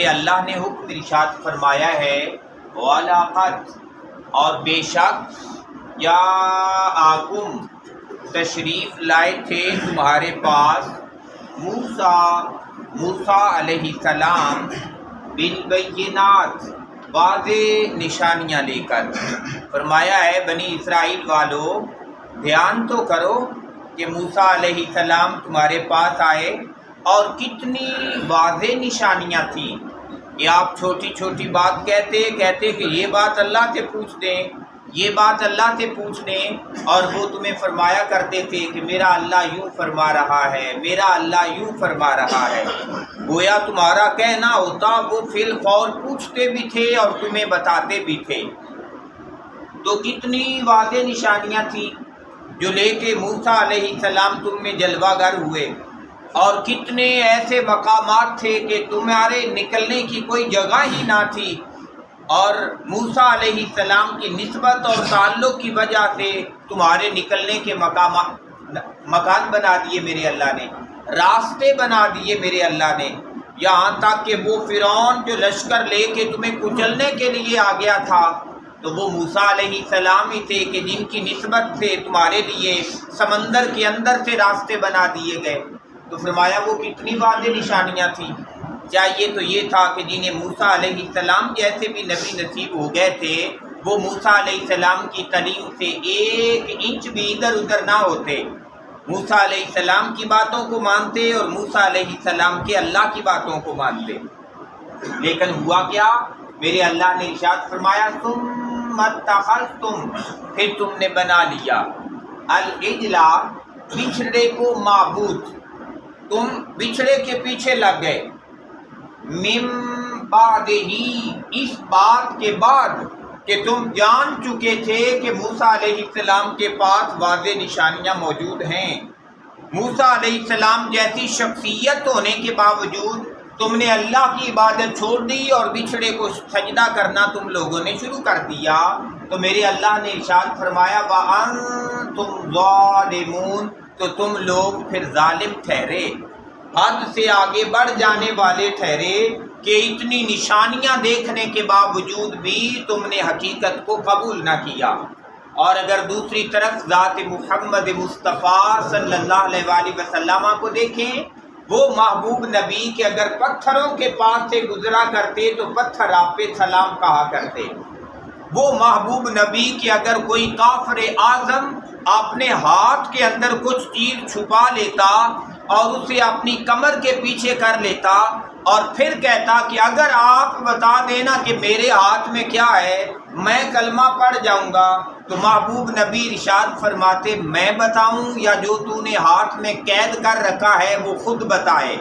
اللہ نے حکم ارشاد فرمایا ہے وَلَقَدْ اور بے شک یا آکم تشریف لائے تھے تمہارے پاس موسیٰ علیہ السلام بالبینات واضح نشانیاں لے کر۔ فرمایا ہے بنی اسرائیل والو دھیان تو کرو کہ موسیٰ علیہ السلام تمہارے پاس آئے اور کتنی واضح نشانیاں تھیں کہ آپ چھوٹی چھوٹی بات کہتے کہ یہ بات اللہ سے پوچھ دیں، یہ بات اللہ سے پوچھ لیں، اور وہ تمہیں فرمایا کرتے تھے کہ میرا اللہ یوں فرما رہا ہے، میرا اللہ یوں فرما رہا ہے۔ گویا تمہارا کہنا ہوتا وہ فی الفور پوچھتے بھی تھے اور تمہیں بتاتے بھی تھے۔ تو کتنی واضح نشانیاں تھیں جو لے کے موسیٰ علیہ السلام تم میں جلوہ گر ہوئے، اور کتنے ایسے مقامات تھے کہ تمہارے نکلنے کی کوئی جگہ ہی نہ تھی، اور موسیٰ علیہ السلام کی نسبت اور تعلق کی وجہ سے تمہارے نکلنے کے مکان بنا دیے میرے اللہ نے، راستے بنا دیے میرے اللہ نے، یہاں تک کہ وہ فرعون جو لشکر لے کے تمہیں کچلنے کے لیے آ گیا تھا تو وہ موسیٰ علیہ السلام ہی تھے کہ جن کی نسبت سے تمہارے لیے سمندر کے اندر سے راستے بنا دیے گئے۔ تو فرمایا وہ کتنی واضح نشانیاں تھیں۔ چاہیے تو یہ تھا کہ جنہیں موسیٰ علیہ السلام جیسے بھی نبی نصیب ہو گئے تھے وہ موسیٰ علیہ السلام کی تعلیم سے ایک انچ بھی ادھر ادھر نہ ہوتے، موسیٰ علیہ السلام کی باتوں کو مانتے اور موسیٰ علیہ السلام کے اللہ کی باتوں کو مانتے۔ لیکن ہوا کیا؟ میرے اللہ نے ارشاد فرمایا ثم اتخذتم، پھر تم نے بنا لیا العجل، بچھڑے کو معبود، تم بچھڑے کے پیچھے لگ گئے، من بعد ہی، اس بات کے بعد کہ تم جان چکے تھے کہ موسیٰ علیہ السلام کے پاس واضح نشانیاں موجود ہیں۔ موسیٰ علیہ السلام جیسی شخصیت ہونے کے باوجود تم نے اللہ کی عبادت چھوڑ دی اور بچھڑے کو سجدہ کرنا تم لوگوں نے شروع کر دیا۔ تو میرے اللہ نے ارشاد فرمایا وَأَنْتُمْ ظَالِمُونَ، تو تم لوگ پھر ظالم ٹھہرے، حد سے آگے بڑھ جانے والے ٹھہرے کہ اتنی نشانیاں دیکھنے کے باوجود بھی تم نے حقیقت کو قبول نہ کیا۔ اور اگر دوسری طرف ذات محمد مصطفیٰ صلی اللہ علیہ وآلہ وسلم کو دیکھیں، وہ محبوب نبی کہ اگر پتھروں کے پاس سے گزرا کرتے تو پتھر آپ پہ سلام کہا کرتے۔ وہ محبوب نبی کہ اگر کوئی کافر اعظم اپنے ہاتھ کے اندر کچھ چیز چھپا لیتا اور اسے اپنی کمر کے پیچھے کر لیتا اور پھر کہتا کہ اگر آپ بتا دینا کہ میرے ہاتھ میں کیا ہے میں کلمہ پڑھ جاؤں گا، تو محبوب نبی ارشاد فرماتے میں بتاؤں یا جو تو نے ہاتھ میں قید کر رکھا ہے وہ خود بتائے۔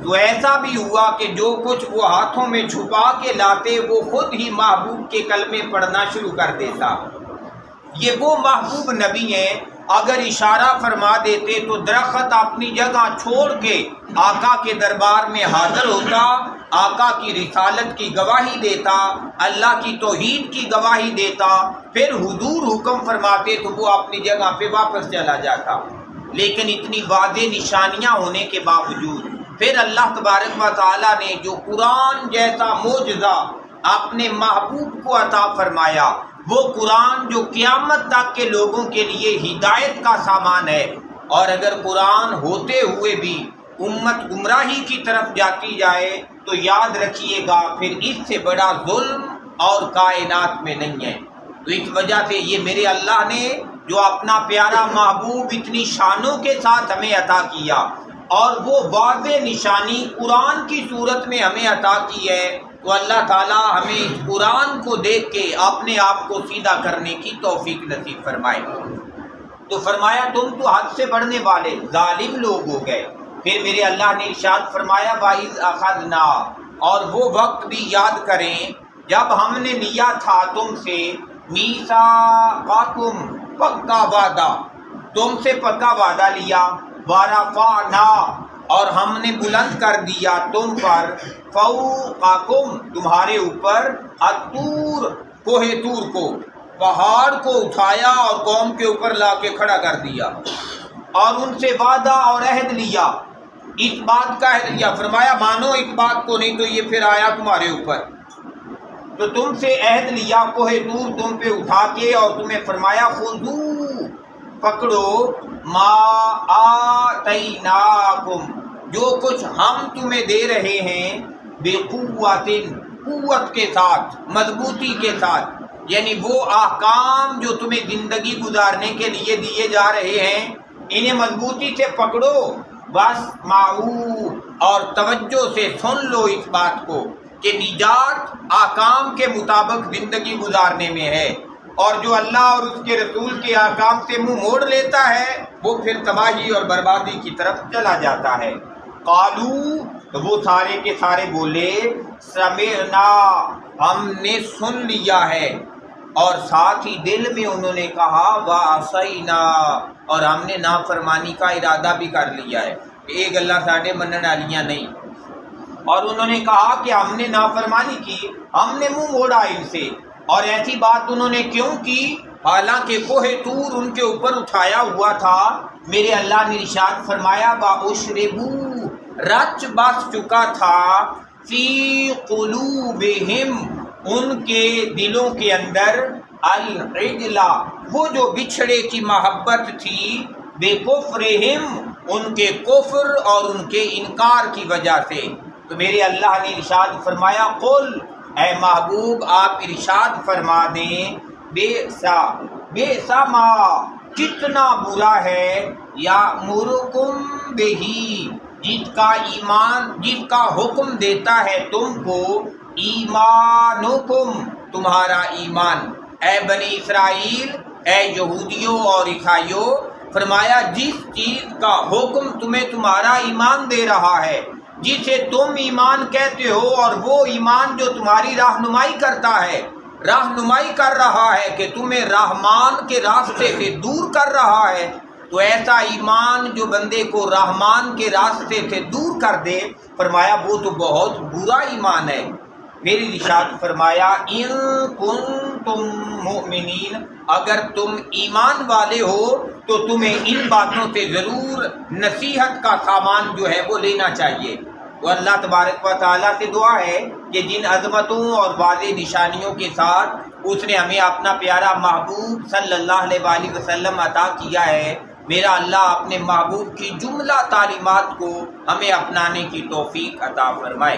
تو ایسا بھی ہوا کہ جو کچھ وہ ہاتھوں میں چھپا کے لاتے وہ خود ہی محبوب کے کلمے پڑھنا شروع کر دیتا۔ یہ وہ محبوب نبی ہیں، اگر اشارہ فرما دیتے تو درخت اپنی جگہ چھوڑ کے آقا کے دربار میں حاضر ہوتا، آقا کی رسالت کی گواہی دیتا، اللہ کی توحید کی گواہی دیتا، پھر حضور حکم فرماتے تو وہ اپنی جگہ پہ واپس چلا جاتا۔ لیکن اتنی واضح نشانیاں ہونے کے باوجود پھر اللہ تبارک و تعالیٰ نے جو قرآن جیسا معجزہ اپنے محبوب کو عطا فرمایا، وہ قرآن جو قیامت تک کے لوگوں کے لیے ہدایت کا سامان ہے، اور اگر قرآن ہوتے ہوئے بھی امت گمراہی کی طرف جاتی جائے تو یاد رکھیے گا پھر اس سے بڑا ظلم اور کائنات میں نہیں ہے۔ تو اس وجہ سے یہ میرے اللہ نے جو اپنا پیارا محبوب اتنی شانوں کے ساتھ ہمیں عطا کیا اور وہ واضح نشانی قرآن کی صورت میں ہمیں عطا کی ہے، تو اللہ تعالیٰ ہمیں اس قرآن کو دیکھ کے اپنے آپ کو سیدھا کرنے کی توفیق نصیب فرمائے۔ تو فرمایا تم تو حد سے بڑھنے والے ظالم لوگ ہو گئے۔ پھر میرے اللہ نے ارشاد فرمایا وَإِذْ أَخَذْنَا، اور وہ وقت بھی یاد کریں جب ہم نے لیا تھا تم سے مِيثَاقَكُمْ، پکا وعدہ، تم سے پکا وعدہ لیا، وَرَفَعْنَا، اور ہم نے بلند کر دیا تم پر فوقکم، تمہارے اوپر الطور، کوہ طور کو، پہاڑ کو اٹھایا اور قوم کے اوپر لا کے کھڑا کر دیا، اور ان سے وعدہ اور عہد لیا اس بات کا عہد لیا، فرمایا مانو اس بات کو نہیں تو یہ پھر آیا تمہارے اوپر، تو تم سے عہد لیا کوہ طور تم پہ اٹھا کے، اور تمہیں فرمایا خذو پکڑو ما آتیناکم جو کچھ ہم تمہیں دے رہے ہیں، بقوت قوت کے ساتھ، مضبوطی کے ساتھ، یعنی وہ احکام جو تمہیں زندگی گزارنے کے لیے دیے جا رہے ہیں انہیں مضبوطی سے پکڑو، بس معو اور توجہ سے سن لو اس بات کو کہ نجات احکام کے مطابق زندگی گزارنے میں ہے، اور جو اللہ اور اس کے رسول کے احکام سے منہ موڑ لیتا ہے وہ پھر تباہی اور بربادی کی طرف چلا جاتا ہے۔ قالو تو وہ سارے کے سارے بولے سمعنا ہم نے سن لیا ہے، اور ساتھ ہی دل میں انہوں نے کہا وعصینا اور ہم نے نافرمانی کا ارادہ بھی کر لیا ہے کہ یہ گلاں ساڈے منن والیاں نہیں، اور انہوں نے کہا کہ ہم نے نافرمانی کی، ہم نے منہ موڑا ان سے۔ اور ایسی بات انہوں نے کیوں کی؟ حالانکہ کوہ طور ان کے اوپر اٹھایا ہوا تھا، میرے اللہ نے ارشاد فرمایا وَأُشْرِبُوا رچ بس چکا تھا فی قلوبہم ان کے دلوں کے اندر العجلہ وہ جو بچھڑے کی محبت تھی، بے کفرہم ان کے کفر اور ان کے انکار کی وجہ سے۔ تو میرے اللہ نے ارشاد فرمایا قل اے محبوب آپ ارشاد فرما دیں بئس ما کتنا برا ہے یامرکم بہی جس کا حکم دیتا ہے تم کو ایمانکم تمہارا ایمان، اے بنی اسرائیل، اے یہودیوں اور عیسائیوں، فرمایا جس چیز کا حکم تمہیں تمہارا ایمان دے رہا ہے، جسے تم ایمان کہتے ہو، اور وہ ایمان جو تمہاری رہنمائی کرتا ہے، رہنمائی کر رہا ہے کہ تمہیں رحمان کے راستے سے دور کر رہا ہے، تو ایسا ایمان جو بندے کو رحمان کے راستے سے دور کر دے، فرمایا وہ تو بہت برا ایمان ہے۔ میری ارشاد فرمایا ان کنتم مؤمنین اگر تم ایمان والے ہو تو تمہیں ان باتوں سے ضرور نصیحت کا سامان جو ہے وہ لینا چاہیے۔ تو اللہ تبارک و تعالیٰ سے دعا ہے کہ جن عظمتوں اور واضح نشانیوں کے ساتھ اس نے ہمیں اپنا پیارا محبوب صلی اللہ علیہ وآلہ وسلم عطا کیا ہے، میرا اللہ اپنے محبوب کی جملہ تعلیمات کو ہمیں اپنانے کی توفیق عطا فرمائے۔